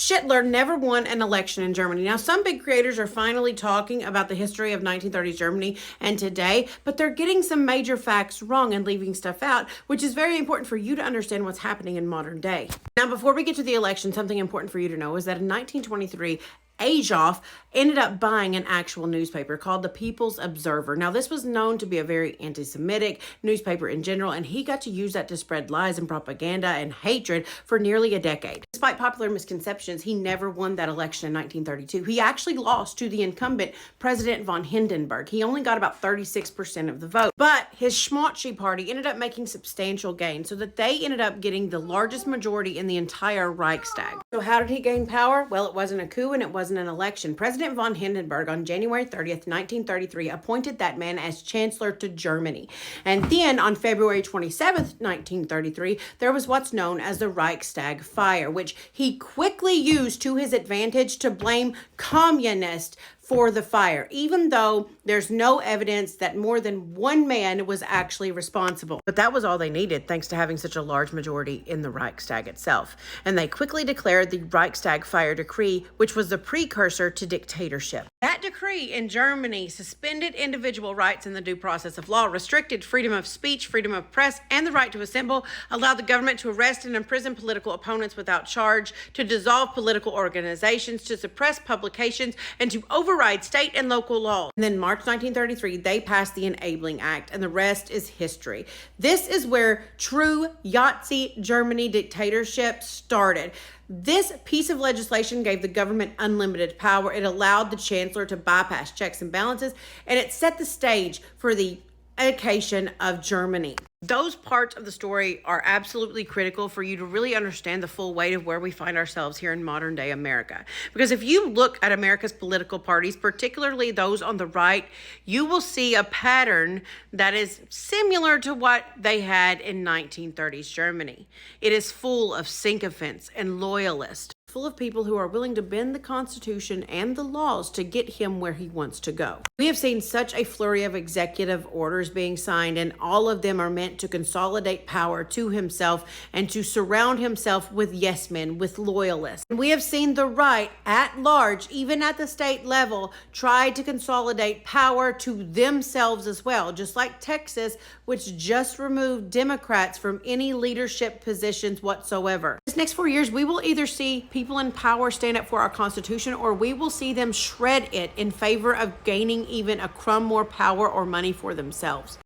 Hitler never won an election in Germany. Now, some big creators are finally talking about the history of 1930s Germany and today, but they're getting some major facts wrong and leaving stuff out, which is very important for you to understand what's happening in modern day. Now, before we get to the election, something important for you to know is that in 1923, Adolf ended up buying an actual newspaper called the People's Observer. Now, this was known to be a very anti-Semitic newspaper in general, and he got to use that to spread lies and propaganda and hatred for nearly a decade. Despite popular misconceptions, he never won that election in 1932. He actually lost to the incumbent President von Hindenburg. He only got about 36% of the vote, but his Schmaltzy party ended up making substantial gains so that they ended up getting the largest majority in the entire Reichstag. So how did he gain power? Well, it wasn't a coup and it wasn't an election. President von Hindenburg on January 30th, 1933 appointed that man as Chancellor to Germany. And then on February 27th, 1933, there was what's known as the Reichstag fire, which he quickly used to his advantage to blame communists for the fire, even though there's no evidence that more than one man was actually responsible. But that was all they needed, thanks to having such a large majority in the Reichstag itself. And they quickly declared the Reichstag Fire Decree, which was the precursor to dictatorship. That decree in Germany suspended individual rights in the due process of law, restricted freedom of speech, freedom of press, and the right to assemble, allowed the government to arrest and imprison political opponents without charge, to dissolve political organizations, to suppress publications, and to override state and local law. And then March 1933, they passed the Enabling Act, and the rest is history. This is where true Yahtzee Germany dictatorship started. This piece of legislation gave the government unlimited power. It allowed the chancellor to bypass checks and balances, and it set the stage for the education of Germany. Those parts of the story are absolutely critical for you to really understand the full weight of where we find ourselves here in modern day America. Because if you look at America's political parties, particularly those on the right, you will see a pattern that is similar to what they had in 1930s Germany. It is full of sycophants and loyalists, full of people who are willing to bend the Constitution and the laws to get him where he wants to go. We have seen such a flurry of executive orders being signed, and all of them are meant to consolidate power to himself and to surround himself with yes men, with loyalists. And we have seen the right at large, even at the state level, try to consolidate power to themselves as well, just like Texas, which just removed Democrats from any leadership positions whatsoever. This next 4 years, we will either see people in power stand up for our Constitution, or we will see them shred it in favor of gaining even a crumb more power or money for themselves.